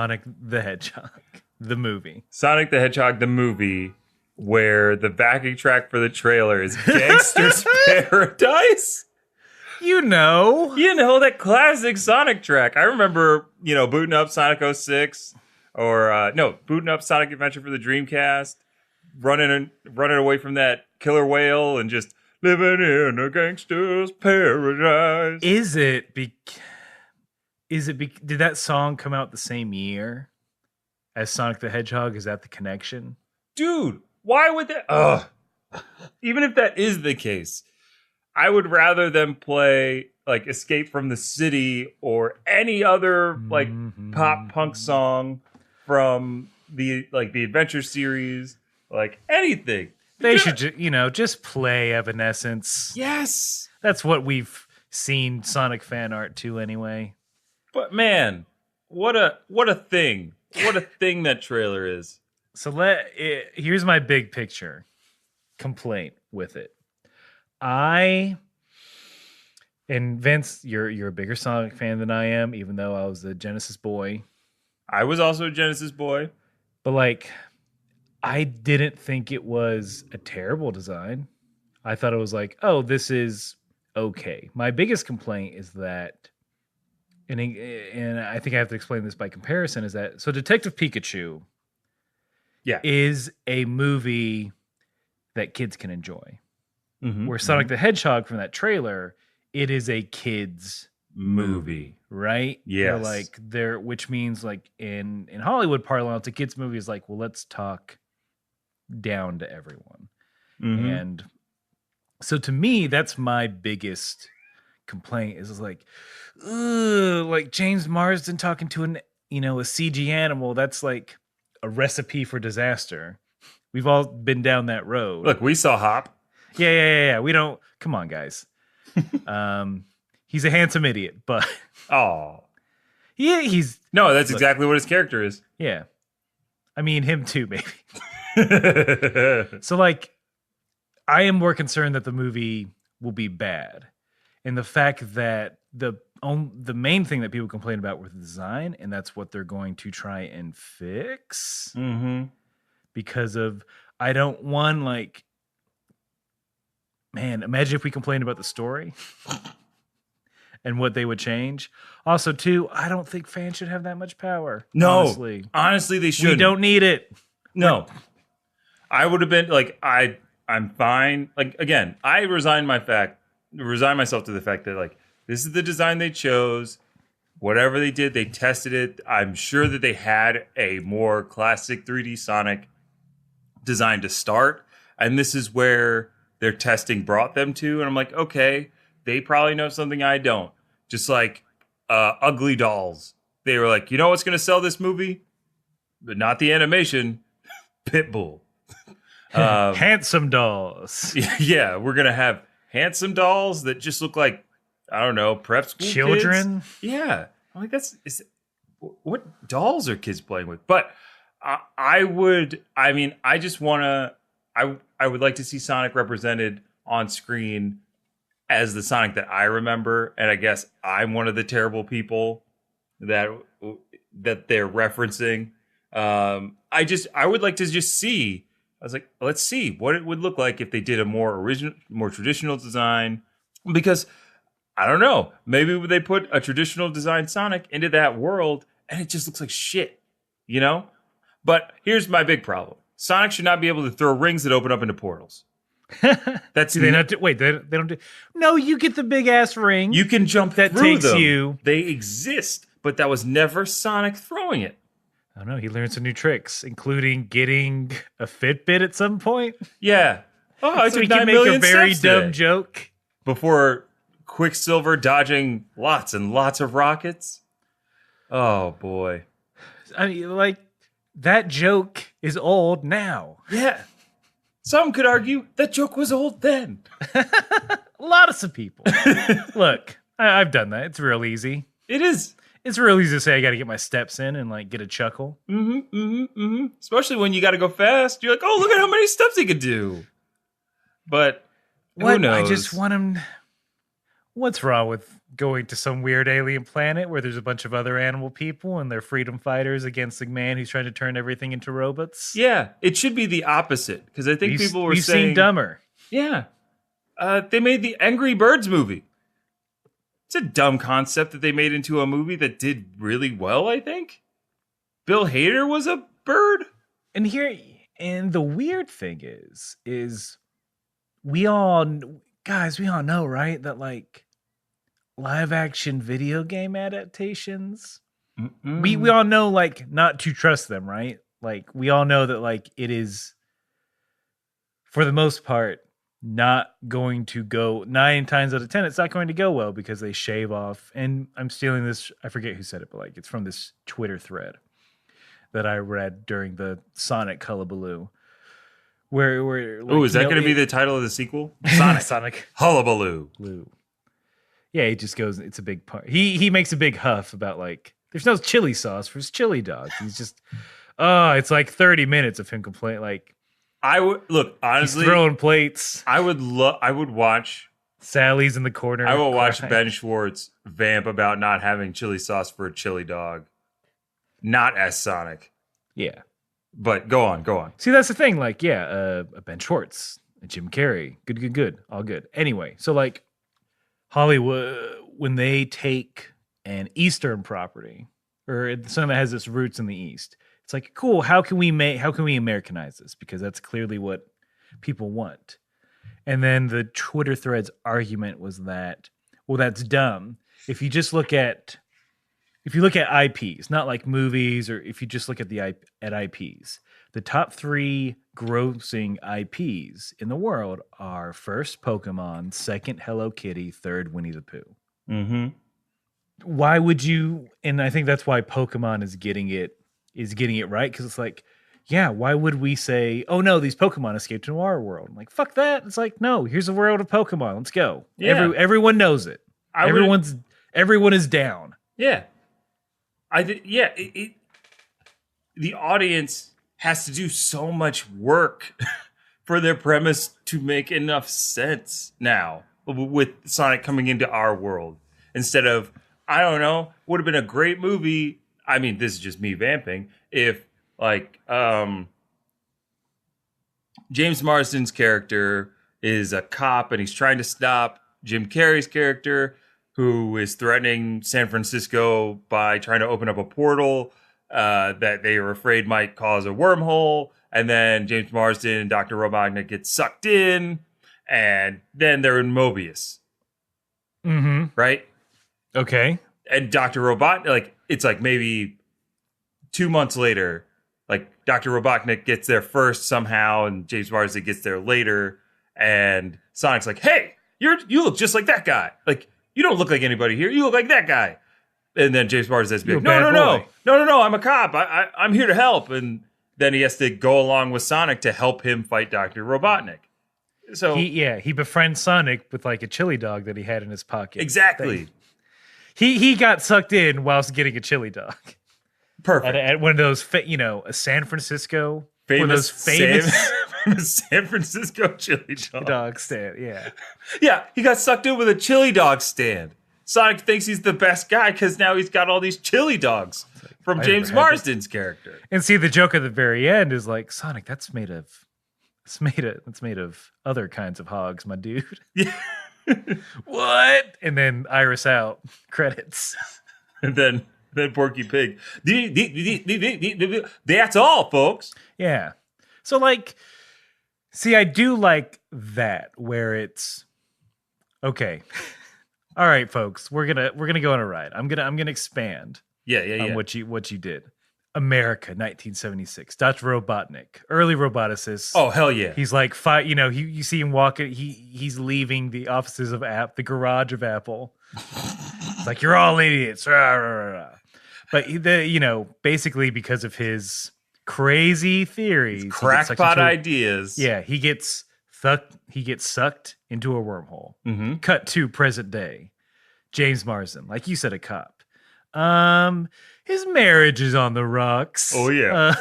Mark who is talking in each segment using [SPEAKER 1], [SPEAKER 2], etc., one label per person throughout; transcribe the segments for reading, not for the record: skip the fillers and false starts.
[SPEAKER 1] Sonic the Hedgehog, the movie.
[SPEAKER 2] Sonic the Hedgehog, the movie, where the backing track for the trailer is Gangster's Paradise.
[SPEAKER 1] You know,
[SPEAKER 2] that classic Sonic track. I remember, booting up Sonic 06 or booting up Sonic Adventure for the Dreamcast, running away from that killer whale and just living in a gangster's paradise.
[SPEAKER 1] Did that song come out the same year as Sonic the Hedgehog? Is that the connection?
[SPEAKER 2] Dude, why would that? Even if that is the case, I would rather them play like Escape from the City or any other like pop punk song from the Adventure series, like anything.
[SPEAKER 1] They should just play Evanescence.
[SPEAKER 2] Yes.
[SPEAKER 1] That's what we've seen Sonic fan art to anyway.
[SPEAKER 2] But man, what a thing. What a thing that trailer is.
[SPEAKER 1] So here's my big picture complaint with it. And Vince, you're a bigger Sonic fan than I am, even though I was a Genesis boy.
[SPEAKER 2] I was also a Genesis boy.
[SPEAKER 1] But I didn't think it was a terrible design. I thought it was this is okay. My biggest complaint is that, and I think I have to explain this by comparison, is that, so Detective Pikachu is a movie that kids can enjoy. Where Sonic the Hedgehog from that trailer, it is a kid's movie, right?
[SPEAKER 2] Yes.
[SPEAKER 1] Which means in Hollywood parlance, a kid's movie is let's talk down to everyone. And so to me, that's my biggest complaint is James Marsden talking to a CG animal. That's like a recipe for disaster. We've all been down that road.
[SPEAKER 2] Look, we saw Hop.
[SPEAKER 1] Yeah. We don't. Come on, guys. He's a handsome idiot, but he's
[SPEAKER 2] no. That's exactly what his character is.
[SPEAKER 1] Yeah, I mean him too, maybe. So I am more concerned that the movie will be bad, and the fact that the main thing that people complain about with the design, and that's what they're going to try and fix. Because of I don't want man, imagine if we complained about the story and what they would change. Also, too, I don't think fans should have that much power.
[SPEAKER 2] No, honestly, they shouldn't.
[SPEAKER 1] We don't need it.
[SPEAKER 2] No, I would have been I'm fine. Again, I resign myself to the fact that this is the design they chose. Whatever they did, they tested it. I'm sure that they had a more classic 3D Sonic design to start, and this is where their testing brought them to. And I'm okay, they probably know something I don't. Just Ugly Dolls. They were you know what's going to sell this movie? But not the animation. Pitbull.
[SPEAKER 1] Handsome dolls.
[SPEAKER 2] Yeah, we're going to have handsome dolls that just look like, I don't know, prep school
[SPEAKER 1] children.
[SPEAKER 2] Kids. Yeah. I'm what dolls are kids playing with? But I would like to see Sonic represented on screen as the Sonic that I remember. And I guess I'm one of the terrible people that they're referencing. I would like to just see, let's see what it would look like if they did a more original, more traditional design, because I don't know, maybe they put a traditional design Sonic into that world and it just looks like shit, But here's my big problem. Sonic should not be able to throw rings that open up into portals. That's
[SPEAKER 1] they don't do. No, you get the big ass ring.
[SPEAKER 2] You can jump
[SPEAKER 1] that
[SPEAKER 2] through
[SPEAKER 1] takes
[SPEAKER 2] them.
[SPEAKER 1] You.
[SPEAKER 2] They exist, but that was never Sonic throwing it.
[SPEAKER 1] I don't know. He learned some new tricks, including getting a Fitbit at some point.
[SPEAKER 2] Yeah. Oh, I
[SPEAKER 1] so
[SPEAKER 2] took
[SPEAKER 1] he
[SPEAKER 2] 9
[SPEAKER 1] can make
[SPEAKER 2] million
[SPEAKER 1] a very dumb
[SPEAKER 2] today.
[SPEAKER 1] joke
[SPEAKER 2] before Quicksilver dodging lots and lots of rockets. Oh boy.
[SPEAKER 1] I mean, that joke is old now.
[SPEAKER 2] Yeah. Some could argue that joke was old then.
[SPEAKER 1] A lot of some people. Look, I've done that. It's real easy.
[SPEAKER 2] It is.
[SPEAKER 1] It's real easy to say I got to get my steps in and get a chuckle.
[SPEAKER 2] Especially when you got to go fast. You're oh, look at how many steps he could do. But who knows?
[SPEAKER 1] I just want him. What's wrong with going to some weird alien planet where there's a bunch of other animal people and they're freedom fighters against a man who's trying to turn everything into robots?
[SPEAKER 2] Yeah, it should be the opposite because I think people were
[SPEAKER 1] We've seen
[SPEAKER 2] saying,
[SPEAKER 1] dumber.
[SPEAKER 2] yeah, they made the Angry Birds movie. It's a dumb concept that they made into a movie that did really well, I think. Bill Hader was a bird.
[SPEAKER 1] And the weird thing is we all guys, we all know, right, that like live action video game adaptations, we all know like not to trust them, right? Like we all know that like it is for the most part not going to go 9 times out of 10 it's not going to go well because they shave off, and I'm stealing this, I forget who said it, but like it's from this Twitter thread that I read during the Sonic hullabaloo where like,
[SPEAKER 2] oh, is that going to be the title of the sequel? Sonic Hullabaloo.
[SPEAKER 1] Yeah, he just goes, it's a big part. He makes a big huff about like there's no chili sauce for his chili dogs. He's just it's like 30 minutes of him complaining like
[SPEAKER 2] I would look, honestly,
[SPEAKER 1] he's throwing plates.
[SPEAKER 2] I would watch
[SPEAKER 1] Sally's in the corner.
[SPEAKER 2] I will watch Ben Schwartz vamp about not having chili sauce for a chili dog. Not as Sonic.
[SPEAKER 1] Yeah.
[SPEAKER 2] But go on.
[SPEAKER 1] See, that's the thing. Like, yeah, Ben Schwartz, Jim Carrey, good, all good. Anyway, so like Hollywood, when they take an Eastern property or something that has its roots in the East, it's like, cool. How can we Americanize this? Because that's clearly what people want. And then the Twitter thread's argument was that, well, that's dumb. If you look at IPs, not like movies, or if you just look at IPs, the top 3 grossing IPs in the world are first Pokemon, second Hello Kitty, third Winnie the Pooh.
[SPEAKER 2] Mm-hmm.
[SPEAKER 1] Why would you? And I think that's why Pokemon is getting it right, because it's like, yeah, why would we say, oh no, these Pokemon escaped into our world? I'm like, fuck that. It's like, no, here's a world of Pokemon. Let's go. Yeah. Everyone knows it. Everyone is down.
[SPEAKER 2] Yeah. The audience has to do so much work for their premise to make enough sense now with Sonic coming into our world. Instead of, I don't know, would have been a great movie. I mean, this is just me vamping. If like James Marsden's character is a cop and he's trying to stop Jim Carrey's character, who is threatening San Francisco by trying to open up a portal that they are afraid might cause a wormhole. And then James Marsden and Dr. Robotnik get sucked in, and then they're in Mobius.
[SPEAKER 1] Mm-hmm.
[SPEAKER 2] Right?
[SPEAKER 1] Okay.
[SPEAKER 2] And Dr. Robotnik, like, it's like maybe 2 months later, like Dr. Robotnik gets there first somehow, and James Marsden gets there later, and Sonic's like, hey, you look just like that guy. Like, you don't look like anybody here. You look like that guy. And then James Marsden says, no, I'm a cop. I'm here to help. And then he has to go along with Sonic to help him fight Dr. Robotnik. So
[SPEAKER 1] he befriends Sonic with like a chili dog that he had in his pocket.
[SPEAKER 2] Exactly.
[SPEAKER 1] He got sucked in whilst getting a chili dog.
[SPEAKER 2] Perfect.
[SPEAKER 1] At one of those, a San Francisco,
[SPEAKER 2] famous San Francisco chili
[SPEAKER 1] dog stand. Yeah.
[SPEAKER 2] Yeah, he got sucked in with a chili dog stand. Sonic thinks he's the best guy because now he's got all these chili dogs from James Marsden's character.
[SPEAKER 1] And see, the joke at the very end is like, Sonic, that's made of other kinds of hogs, my dude.
[SPEAKER 2] Yeah.
[SPEAKER 1] What? And then Iris out, credits.
[SPEAKER 2] And then Porky Pig. That's all, folks.
[SPEAKER 1] Yeah. So like, see, I do like that where it's okay. All right, folks, we're gonna go on a ride. I'm gonna expand.
[SPEAKER 2] On
[SPEAKER 1] what you did. America, 1976. Dr. Robotnik, early roboticist.
[SPEAKER 2] Oh hell yeah!
[SPEAKER 1] He's like you see him walking. He's leaving the offices of the garage of Apple. It's like, you're all idiots. Rah, rah, rah. But basically because of his crazy theories,
[SPEAKER 2] crackpot ideas.
[SPEAKER 1] Yeah, he gets sucked into a wormhole.
[SPEAKER 2] Mm-hmm.
[SPEAKER 1] Cut to present day. James Marsden, like you said, a cop. His marriage is on the rocks.
[SPEAKER 2] Oh yeah.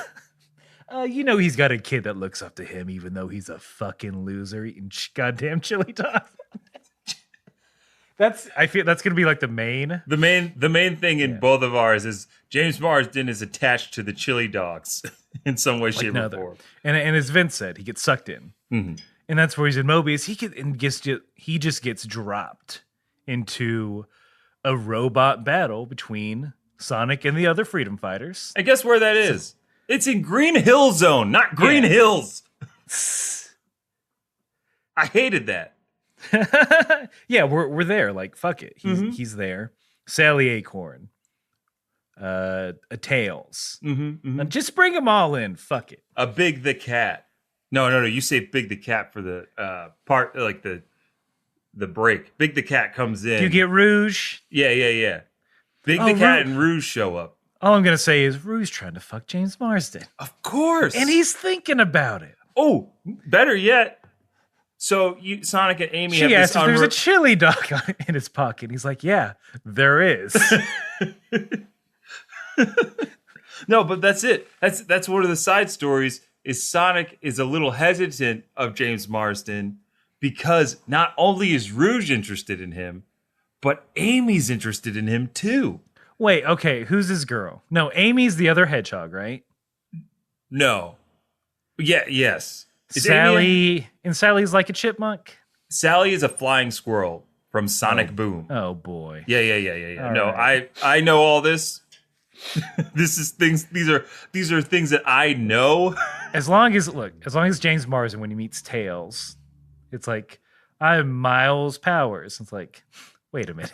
[SPEAKER 1] He's got a kid that looks up to him, even though he's a fucking loser eating goddamn chili dogs. I feel that's gonna be like the main.
[SPEAKER 2] The main thing in both of ours is James Marsden is attached to the chili dogs in some way, shape, or form.
[SPEAKER 1] And as Vince said, he gets sucked in, and that's where he's in Mobius. He just gets dropped into a robot battle between Sonic and the other freedom fighters.
[SPEAKER 2] And guess where that is? It's in Green Hill Zone, not Green Hills. I hated that.
[SPEAKER 1] Yeah, we're there. Like, fuck it. He's there. Sally Acorn. A Tails. Just bring them all in. Fuck it.
[SPEAKER 2] A Big the Cat. No. You say Big the Cat for the part, like the break. Big the Cat comes in.
[SPEAKER 1] Do you get Rouge?
[SPEAKER 2] Yeah. Big the Cat and Rouge show up.
[SPEAKER 1] All I'm gonna say is Rouge trying to fuck James Marsden.
[SPEAKER 2] Of course.
[SPEAKER 1] And he's thinking about it.
[SPEAKER 2] Oh, better yet. So Sonic and Amy have
[SPEAKER 1] this.
[SPEAKER 2] She
[SPEAKER 1] there's a chili dog in his pocket. He's like, yeah, there is.
[SPEAKER 2] No, but that's it. That's one of the side stories. Is Sonic is a little hesitant of James Marsden because not only is Rouge interested in him, but Amy's interested in him too.
[SPEAKER 1] Wait, okay, who's his girl? No, Amy's the other hedgehog, right?
[SPEAKER 2] No. Yeah, yes.
[SPEAKER 1] Is Sally, and Sally's like a chipmunk?
[SPEAKER 2] Sally is a flying squirrel from Sonic Boom.
[SPEAKER 1] Oh boy.
[SPEAKER 2] Yeah.
[SPEAKER 1] All
[SPEAKER 2] no,
[SPEAKER 1] right.
[SPEAKER 2] I know all this. These are things that I know.
[SPEAKER 1] As long as James Marsden, when he meets Tails, it's like, I'm Miles Powers. It's like, wait a minute.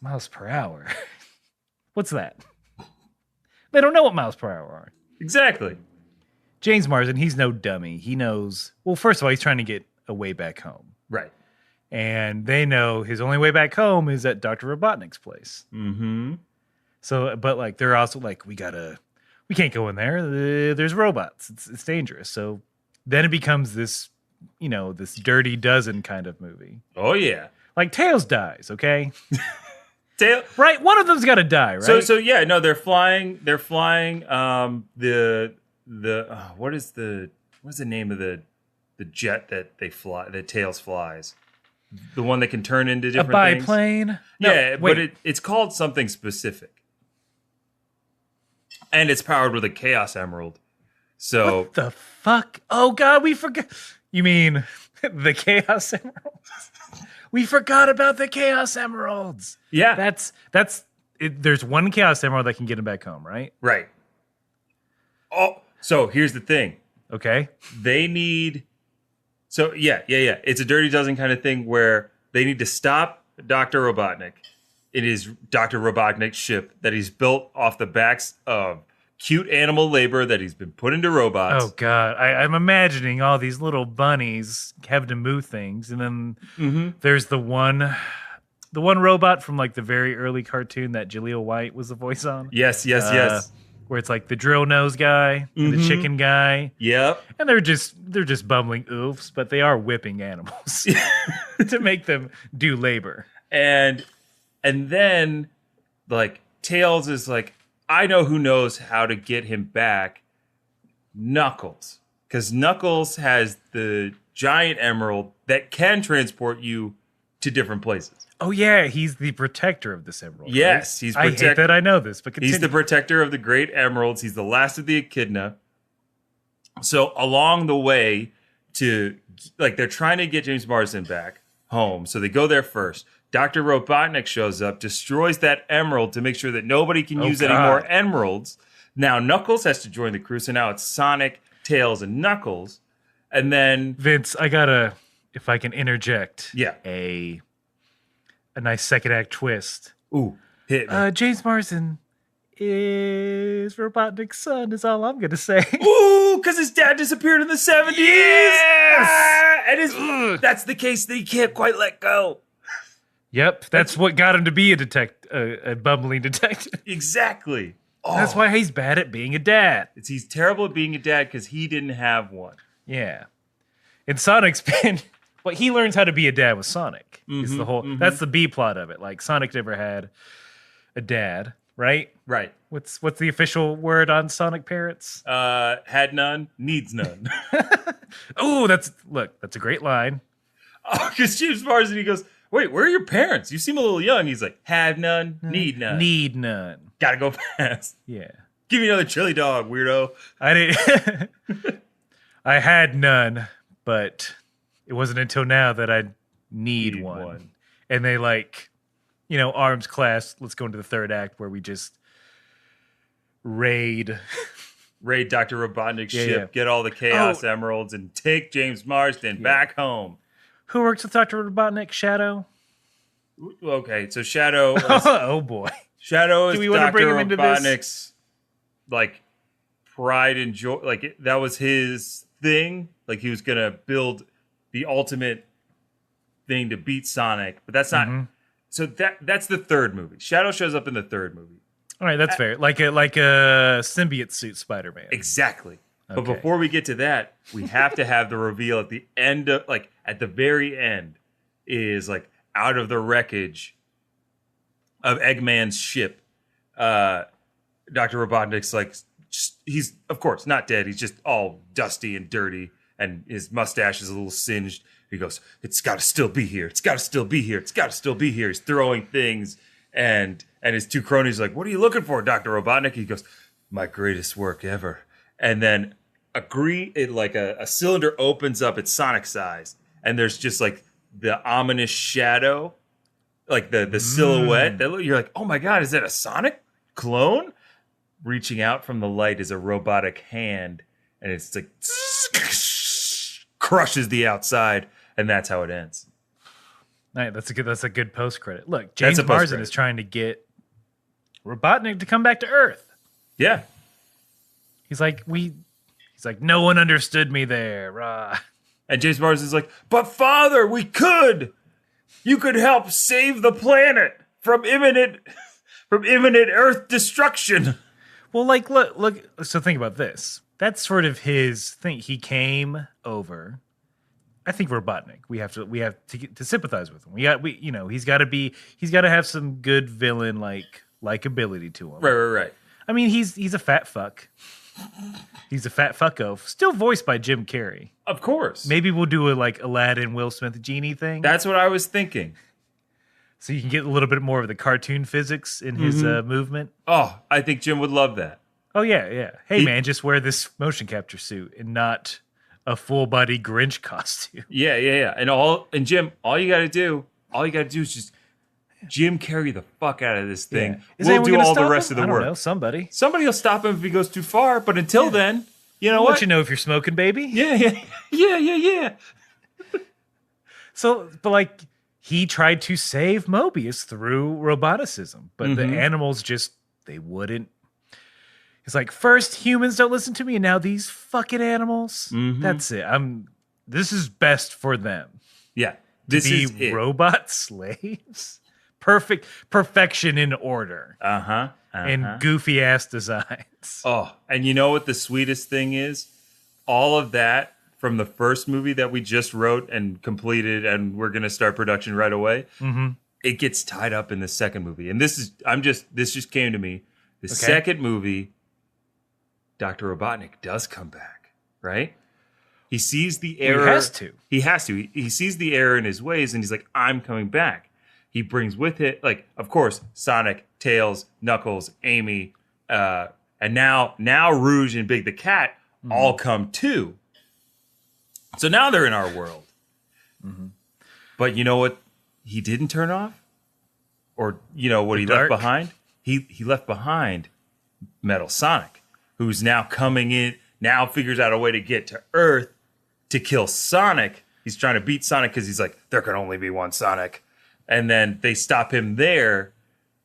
[SPEAKER 1] Miles per hour. What's that? They don't know what miles per hour are.
[SPEAKER 2] Exactly.
[SPEAKER 1] James Marsden, he's no dummy. He knows, well, first of all, he's trying to get a way back home.
[SPEAKER 2] Right.
[SPEAKER 1] And they know his only way back home is at Dr. Robotnik's place.
[SPEAKER 2] Mm-hmm.
[SPEAKER 1] So, but like, they're also like, we can't go in there. There's robots. It's dangerous. So then it becomes this, this Dirty Dozen kind of movie.
[SPEAKER 2] Oh, yeah.
[SPEAKER 1] Like Tails dies, okay?
[SPEAKER 2] Right?
[SPEAKER 1] One of them's got to die, right?
[SPEAKER 2] So yeah, no, they're flying, what's the name of the jet that they fly, that Tails flies? The one that can turn into different things?
[SPEAKER 1] A biplane?
[SPEAKER 2] Yeah, but it's called something specific. And it's powered with a Chaos Emerald. So
[SPEAKER 1] what the fuck? Oh god, we forgot. You mean the Chaos Emeralds? We forgot about the Chaos Emeralds.
[SPEAKER 2] Yeah.
[SPEAKER 1] That's it, there's one Chaos Emerald that can get him back home, right?
[SPEAKER 2] Right. Oh, so here's the thing.
[SPEAKER 1] Okay.
[SPEAKER 2] They need... So, yeah. It's a Dirty Dozen kind of thing where they need to stop Dr. Robotnik. It is Dr. Robotnik's ship that he's built off the backs of cute animal labor that he's been put into robots.
[SPEAKER 1] Oh, God. I'm imagining all these little bunnies having to move things. And then there's the one robot from like the very early cartoon that Jaleel White was the voice on.
[SPEAKER 2] Yes.
[SPEAKER 1] Where it's like the drill nose guy and the chicken guy.
[SPEAKER 2] Yep.
[SPEAKER 1] And they're just bumbling oofs, but they are whipping animals to make them do labor.
[SPEAKER 2] And then like Tails is like, I know who knows how to get him back. Knuckles. Because Knuckles has the giant emerald that can transport you to different places.
[SPEAKER 1] Oh, yeah. He's the protector of this emerald.
[SPEAKER 2] Yes.
[SPEAKER 1] Right? I hate that I know this, but continue.
[SPEAKER 2] He's the protector of the great emeralds. He's the last of the echidna. So along the way they're trying to get James Marsden back home. So they go there first. Dr. Robotnik shows up, destroys that emerald to make sure that nobody can use any more emeralds. Now Knuckles has to join the crew. So now it's Sonic, Tails, and Knuckles. And then...
[SPEAKER 1] Vince, if I can interject.
[SPEAKER 2] Yeah.
[SPEAKER 1] A nice second act twist.
[SPEAKER 2] Ooh, hit me.
[SPEAKER 1] James Marsden is Robotnik's son, is all I'm going to say.
[SPEAKER 2] Ooh, because his dad disappeared in the 70s.
[SPEAKER 1] Yes!
[SPEAKER 2] And that's the case that he can't quite let go.
[SPEAKER 1] Yep, that's what got him to be a bumbling detective.
[SPEAKER 2] Exactly. Oh.
[SPEAKER 1] That's why he's bad at being a dad.
[SPEAKER 2] He's terrible at being a dad because he didn't have one.
[SPEAKER 1] Yeah. And Sonic's been... But he learns how to be a dad with Sonic. Is the whole that's the B plot of it. Like Sonic never had a dad, right?
[SPEAKER 2] Right.
[SPEAKER 1] What's the official word on Sonic parents?
[SPEAKER 2] Had none, needs none.
[SPEAKER 1] Oh, that's a great line.
[SPEAKER 2] Oh, because James Marsden, he goes, wait, where are your parents? You seem a little young. He's like, have none, need none.
[SPEAKER 1] Need none.
[SPEAKER 2] Gotta go fast.
[SPEAKER 1] Yeah.
[SPEAKER 2] Give me another chili dog, weirdo.
[SPEAKER 1] I didn't. I had none, but it wasn't until now that I need one. And they arms clasped. Let's go into the third act where we just raid
[SPEAKER 2] Dr. Robotnik's ship, get all the Chaos Emeralds, and take James Marsden back home.
[SPEAKER 1] Who works with Dr. Robotnik? Shadow?
[SPEAKER 2] Okay, so Shadow is,
[SPEAKER 1] oh boy.
[SPEAKER 2] Shadow is
[SPEAKER 1] Do we want to bring him into
[SPEAKER 2] Robotnik's pride and joy. That was his thing. He was gonna build the ultimate thing to beat Sonic, but that's not. So that's the third movie. Shadow shows up in the third movie.
[SPEAKER 1] All right, that's fair. Like a symbiote suit Spider-Man.
[SPEAKER 2] Exactly.
[SPEAKER 1] Okay.
[SPEAKER 2] But before we get to that, we have to have the reveal at the end of at the very end is out of the wreckage of Eggman's ship. Dr. Robotnik's he's of course not dead. He's just all dusty and dirty, and his mustache is a little singed. He goes, "It's got to still be here. It's got to still be here. It's got to still be here." He's throwing things, and his two cronies are like, "What are you looking for, Dr. Robotnik?" He goes, "My greatest work ever." And then a cylinder opens up, it's Sonic size, and there's just the ominous shadow, the silhouette. That you're like, "Oh my god, is that a Sonic clone?" Reaching out from the light is a robotic hand, and it's crushes the outside, and that's how it ends.
[SPEAKER 1] Right, that's a good post credit. Look, James Marsden is trying to get Robotnik to come back to Earth.
[SPEAKER 2] Yeah.
[SPEAKER 1] He's like, no one understood me there. Rah.
[SPEAKER 2] And James Marsden's like, "But father, we could. You could help save the planet from imminent Earth destruction."
[SPEAKER 1] Well, look. So think about this. That's sort of his thing. He came over. I think Robotnik. We have to sympathize with him. He's got to have some good villain likability to him.
[SPEAKER 2] Right.
[SPEAKER 1] I mean, he's a fat fuck. He's a fat fucko. Still voiced by Jim Carrey.
[SPEAKER 2] Of course.
[SPEAKER 1] Maybe we'll do a Aladdin, Will Smith, Genie thing.
[SPEAKER 2] That's what I was thinking.
[SPEAKER 1] So you can get a little bit more of the cartoon physics in his movement.
[SPEAKER 2] Oh, I think Jim would love that.
[SPEAKER 1] Oh yeah. Hey man, just wear this motion capture suit and not a full body Grinch costume.
[SPEAKER 2] Yeah. And Jim, all you gotta do is just Jim carry the fuck out of this thing.
[SPEAKER 1] Yeah.
[SPEAKER 2] We'll do all the rest of the work.
[SPEAKER 1] I don't know, somebody
[SPEAKER 2] will stop him if he goes too far, but until then, you know
[SPEAKER 1] I'll
[SPEAKER 2] what?
[SPEAKER 1] Let you know if you're smoking, baby.
[SPEAKER 2] Yeah.
[SPEAKER 1] So, but he tried to save Mobius through roboticism, but the animals they wouldn't. It's first humans don't listen to me, and now these fucking animals. That's it. This is best for them.
[SPEAKER 2] Yeah.
[SPEAKER 1] This is robot slaves. Perfection in order. And goofy ass designs.
[SPEAKER 2] Oh, and you know what the sweetest thing is? All of that from the first movie that we just wrote and completed, and we're going to start production right away. It gets tied up in the second movie, and this just came to me. The second movie, Dr. Robotnik does come back, right? He sees the error. He has to. He sees the error in his ways, and he's like, "I'm coming back." He brings with it, of course, Sonic, Tails, Knuckles, Amy, and now Rouge and Big the Cat all come too. So now they're in our world. But you know what he didn't turn off? Or you know what he left behind? He left behind Metal Sonic, who's now coming in, now figures out a way to get to Earth to kill Sonic. He's trying to beat Sonic because he's like, there can only be one Sonic. And then they stop him there.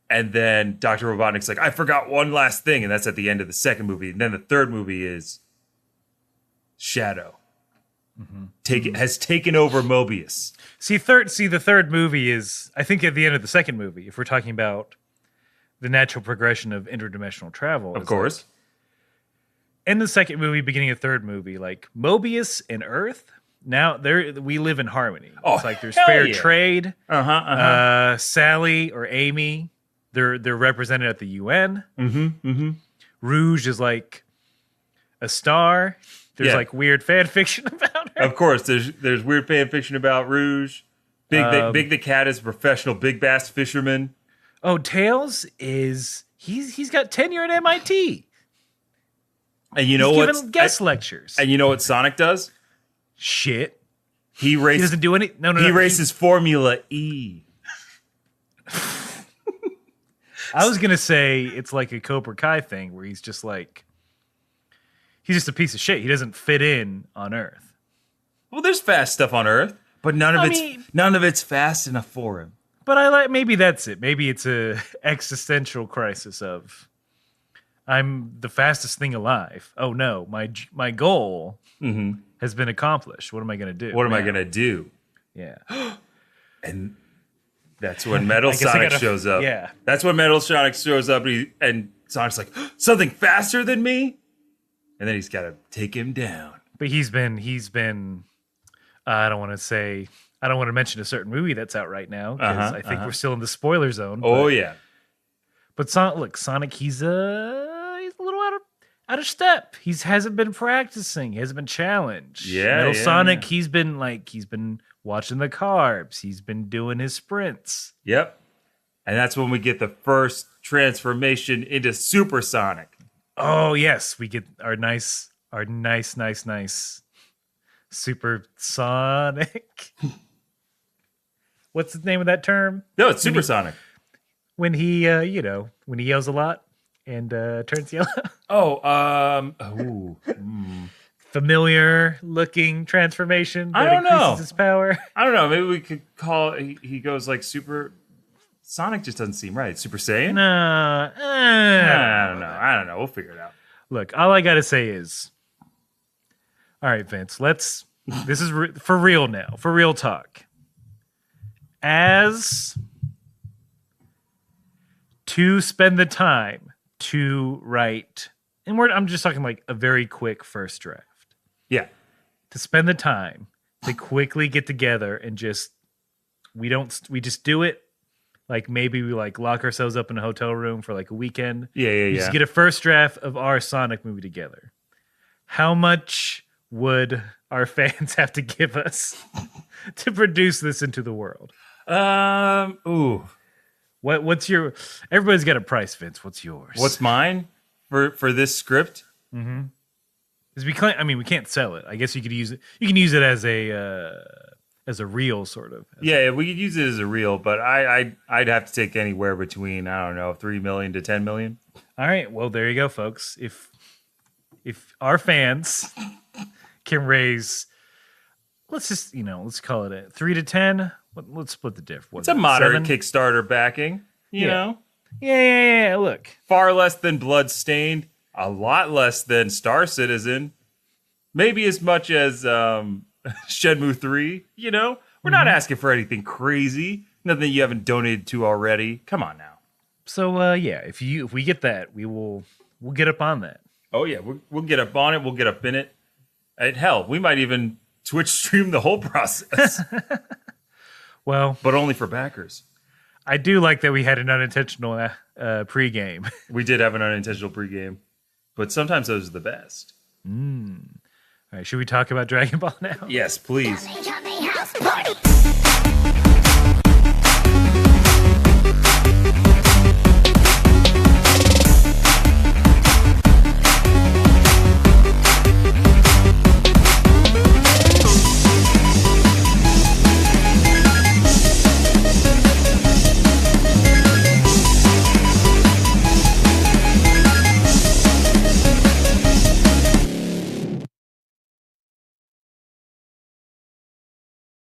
[SPEAKER 2] And then Dr. Robotnik's like, I forgot one last thing. And that's at the end of the second movie. And then the third movie is Shadow. Has taken over Mobius.
[SPEAKER 1] See, the third movie is, I think, at the end of the second movie, if we're talking about the natural progression of interdimensional travel.
[SPEAKER 2] Of course.
[SPEAKER 1] In the second movie, beginning of the third movie, Mobius and Earth, now we live in harmony.
[SPEAKER 2] Oh,
[SPEAKER 1] it's there's fair trade.
[SPEAKER 2] Uh-huh.
[SPEAKER 1] Sally or Amy, they're represented at the UN.
[SPEAKER 2] Mm-hmm.
[SPEAKER 1] Rouge is a a star. There's
[SPEAKER 2] Yeah.
[SPEAKER 1] like weird fan fiction about her.
[SPEAKER 2] Of course, there's weird fan fiction about Rouge. Big the cat is a professional big bass fisherman.
[SPEAKER 1] Oh, Tails is he's got tenure at MIT.
[SPEAKER 2] And you know
[SPEAKER 1] He's
[SPEAKER 2] what?
[SPEAKER 1] giving guest lectures.
[SPEAKER 2] And you know what Sonic does?
[SPEAKER 1] Shit.
[SPEAKER 2] He
[SPEAKER 1] He
[SPEAKER 2] races.
[SPEAKER 1] doesn't do any. No.
[SPEAKER 2] He races Formula E.
[SPEAKER 1] I was gonna say it's like a Cobra Kai thing where he's just like he's just a piece of shit. He doesn't fit in on Earth.
[SPEAKER 2] Well, there's fast stuff on Earth, but none of it's fast enough for him.
[SPEAKER 1] But I like maybe that's it. Maybe it's a existential crisis of I'm the fastest thing alive. Oh no, my goal has been accomplished. What am I gonna do?
[SPEAKER 2] What am I gonna do?
[SPEAKER 1] Yeah.
[SPEAKER 2] And that's when Metal
[SPEAKER 1] I guess I
[SPEAKER 2] Sonic
[SPEAKER 1] gotta-
[SPEAKER 2] shows up.
[SPEAKER 1] yeah.
[SPEAKER 2] That's when Metal Sonic shows up, and Sonic's like, something faster than me? And then he's got to take him down.
[SPEAKER 1] But he's been I don't want to mention a certain movie that's out right now because I think we're still in the spoiler zone.
[SPEAKER 2] Oh, yeah.
[SPEAKER 1] But Sonic, he's a little out of step. He hasn't been practicing. He hasn't been challenged.
[SPEAKER 2] Yeah,
[SPEAKER 1] Sonic, he's been watching the carbs. He's been doing his sprints.
[SPEAKER 2] Yep. And that's when we get the first transformation into Supersonic.
[SPEAKER 1] Oh yes, we get our nice Supersonic. What's the name of that term?
[SPEAKER 2] No, it's Supersonic.
[SPEAKER 1] When he when he yells a lot and turns yellow. Familiar looking transformation.
[SPEAKER 2] I
[SPEAKER 1] That
[SPEAKER 2] don't know.
[SPEAKER 1] increases his power.
[SPEAKER 2] I don't know. Maybe we could call it, he goes like Super... Sonic just doesn't seem right. Super Saiyan? I don't know. We'll figure it out.
[SPEAKER 1] Look, all I gotta say is, all right, Vince. This is for real now. For real talk. As to spend the time to write, and I'm just talking like a very quick first draft.
[SPEAKER 2] Yeah.
[SPEAKER 1] To spend the time to quickly get together and we just do it. Like maybe we like lock ourselves up in a hotel room for like a weekend.
[SPEAKER 2] Yeah.
[SPEAKER 1] Just get a first draft of our Sonic movie together. How much would our fans have to give us to produce this into the world? What's your? Everybody's got a price, Vince. What's yours?
[SPEAKER 2] What's mine for this script?
[SPEAKER 1] Because we can't sell it. I guess you could use it. You can use it as a reel, sort of.
[SPEAKER 2] Yeah, we could use it as a reel, but I'd have to take anywhere between, I don't know, 3 million to 10 million.
[SPEAKER 1] All right. Well, there you go, folks. If our fans can raise, let's call it a 3 to 10. Let's split the diff.
[SPEAKER 2] It's a moderate Kickstarter backing, you know?
[SPEAKER 1] Yeah. Look.
[SPEAKER 2] Far less than Bloodstained, a lot less than Star Citizen, maybe as much as Shenmue 3, you know? We're not asking for anything crazy, nothing you haven't donated to already. Come on now.
[SPEAKER 1] So, if we get that, we'll get up on that.
[SPEAKER 2] Oh, yeah, we'll get up on it. We'll get up in it. And hell, we might even Twitch stream the whole process.
[SPEAKER 1] Well,
[SPEAKER 2] but only for backers.
[SPEAKER 1] I do like that we had an unintentional pregame.
[SPEAKER 2] We did have an unintentional pregame, but sometimes those are the best.
[SPEAKER 1] All right, should we talk about Dragon Ball now?
[SPEAKER 2] Yes, please.
[SPEAKER 3] Yummy house party.